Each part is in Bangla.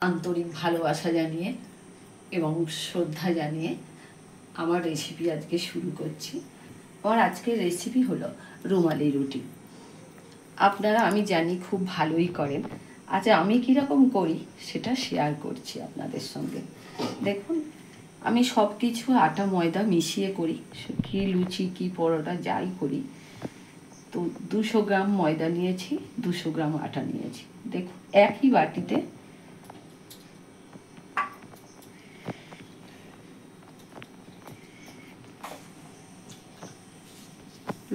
আন্তরিক ভালোবাসা জানিয়ে এবং শ্রদ্ধা জানিয়ে আমার রেসিপি আজকে শুরু করছি। আমার আজকের রেসিপি হলো রুমালি রুটি। আপনারা আমি জানি খুব ভালোই করেন। আচ্ছা, আমি কীরকম করি সেটা শেয়ার করছি আপনাদের সঙ্গে। দেখুন, আমি সব কিছু আটা ময়দা মিশিয়ে করি, কি লুচি কি পরোটা যাই করি। তো 200 গ্রাম ময়দা নিয়েছি, 200 গ্রাম আটা নিয়েছি। দেখুন, একই বাটিতে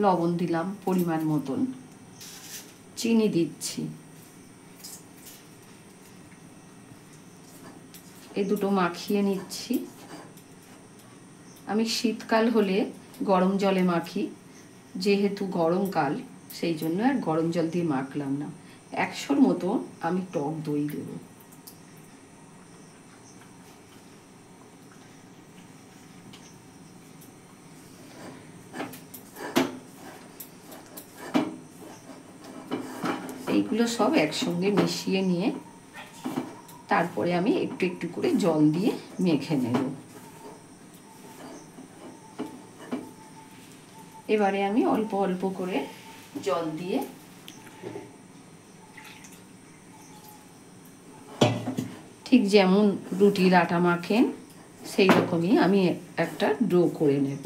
লবণ দিলাম পরিমাণ মতন, চিনি দিচ্ছি, এই দুটো মাখিয়ে নিচ্ছি। আমি শীতকাল হলে গরম জলে মাখি, যেহেতু গরমকাল সেই জন্য আর গরম জল দিয়ে মাখলাম না। 100 মতো আমি টক দই দেব। এইগুলো সব একসঙ্গে মিশিয়ে নিয়ে তারপরে আমি একটু একটু করে জল দিয়ে মেখে নেব। এবারে আমি অল্প অল্প করে জল দিয়ে ঠিক যেমন রুটির আটা মাখেন সেই রকমই আমি একটা ডো করে নেব।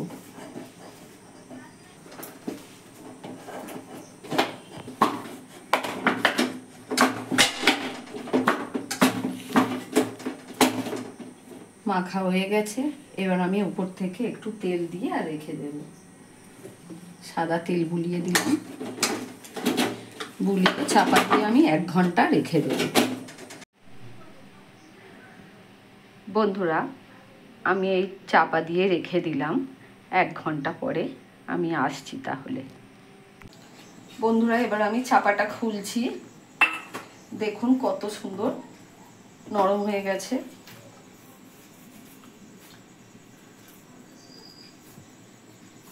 মাখা হয়ে গেছে, এবার আমি উপর থেকে একটু তেল দিয়ে আর রেখে দেব। সাদা তেল বুলিয়ে দিলাম, বুলিয়ে চাপা দিয়ে আমি 1 ঘন্টা রেখে দেব। বন্ধুরা, আমি এই চাপা দিয়ে রেখে দিলাম। 1 ঘন্টা পরে আমি আসছি তাহলে। বন্ধুরা, এবার আমি চাপাটা খুলছি। দেখুন কত সুন্দর নরম হয়ে গেছে।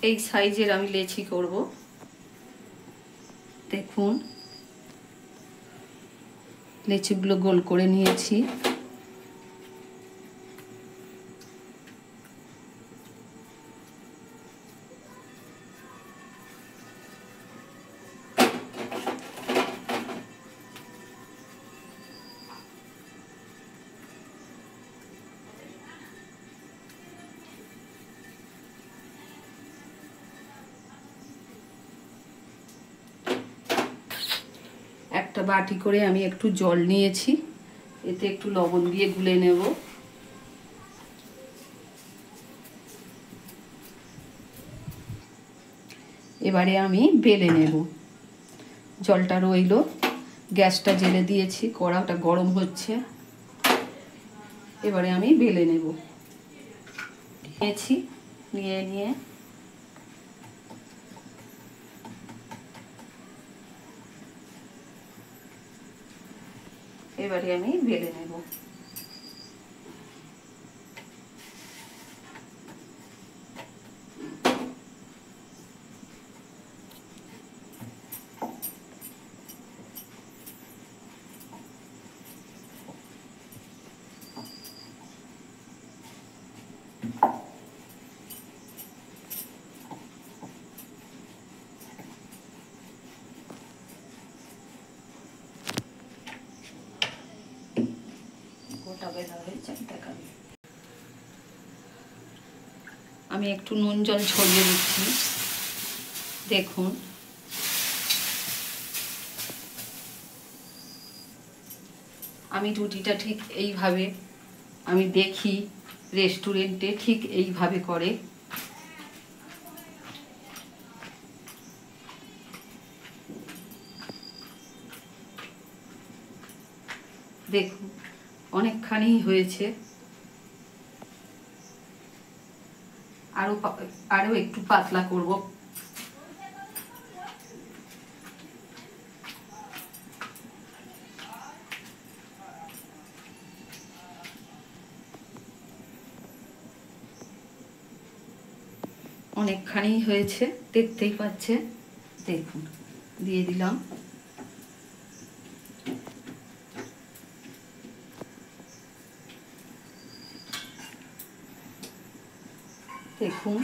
এই সাইজের আমি লেচি করব। দেখুন, লেচিগুলো গোল করে নিয়েছি। একটা বাটি করে আমি একটু জল নিয়েছি, এতে একটু লবণ দিয়ে গুলে নেব। এবারে আমি বেলে নেব। জলটা রইল, গ্যাসটা জেলে দিয়েছি, কড়াটা গরম হচ্ছে। এবারে আমি বেলে নেব। নিয়ে এবারে আমি বেলে নেব। আমি একটু নুন জল ছড়িয়ে দিচ্ছি। দেখুন, আমি রুটিটা ঠিক এইভাবে আমি দেখি রেস্টুরেন্টে ঠিক এইভাবে করে। দেখুন, অনেকখানি হয়েছে। আরো একটু পাতলা করব। অনেকখানি হয়েছে, দেখতেই পাচ্ছেন। দেখুন, দিয়ে দিলাম। দেখুন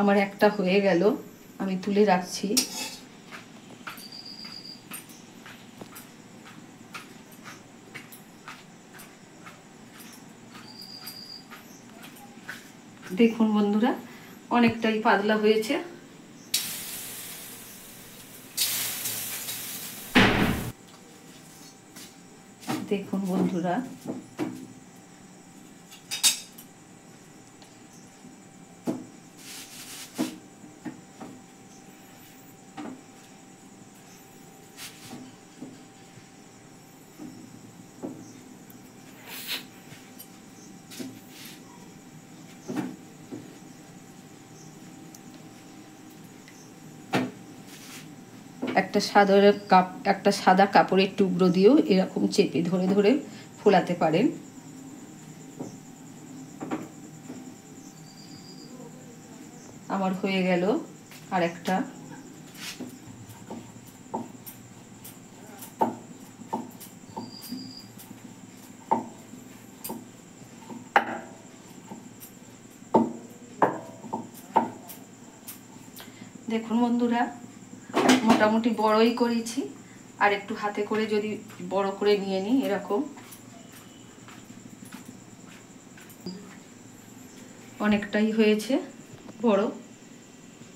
আমার একটা হয়ে গেল, আমি তুলে রাখছি। দেখুন বন্ধুরা, অনেকটাই পাতলা হয়েছে। দেখুন বন্ধুরা, একটা সাদা কাপড়ের টুকরো দিয়েও এরকম চেপে ধরে ধরে ফোলাতে পারেন। আমার হয়ে গেল আর একটা। দেখুন বন্ধুরা, মোটামুটি বড়ই করেছি, আর একটু হাতে করে যদি বড় করে নিয়ে নিই এরকম, অনেকটাই হয়েছে বড়,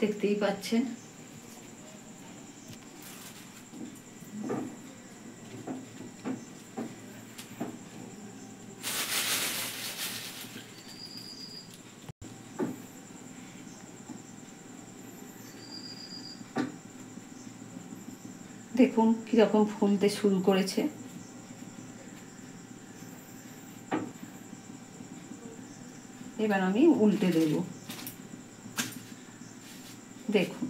দেখতেই পাচ্ছেন। দেখুন কিরকম ফুলতে শুরু করেছে। এবার আমি উল্টে দেব। দেখুন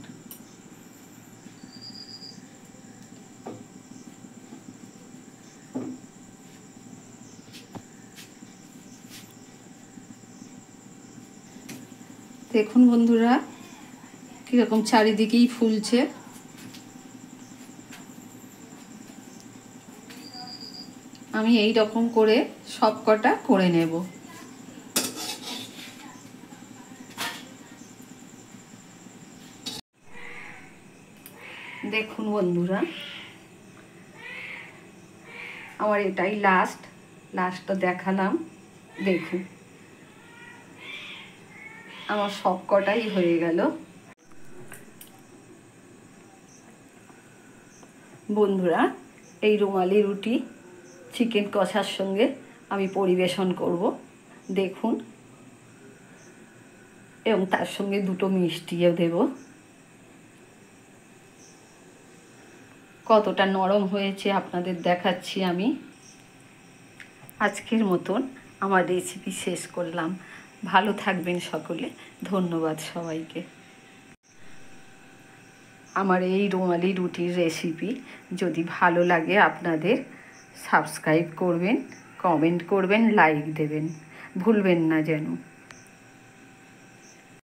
দেখুন বন্ধুরা, কিরকম চারিদিকেই ফুলছে। আমি এই রকম করে সব কটা করে নেব। দেখুন বন্ধুরা, আমার এটাই লাস্টটা দেখালাম। দেখুন আমার সব কটাই হয়ে গেল। বন্ধুরা, এই রুমালি রুটি চিকেন কষার সঙ্গে আমি পরিবেশন করব। দেখুন, এবং তার সঙ্গে দুটো মিষ্টিও দেব। কতটা নরম হয়েছে আপনাদের দেখাচ্ছি আমি। আজকের মতন আমার রেসিপি শেষ করলাম। ভালো থাকবেন সকলে। ধন্যবাদ সবাইকে। আমার এই রুমালি রুটির রেসিপি যদি ভালো লাগে আপনাদের, সাবস্ক্রাইব করবেন, কমেন্ট করবেন, লাইক দেবেন, ভুলবেন না যেন।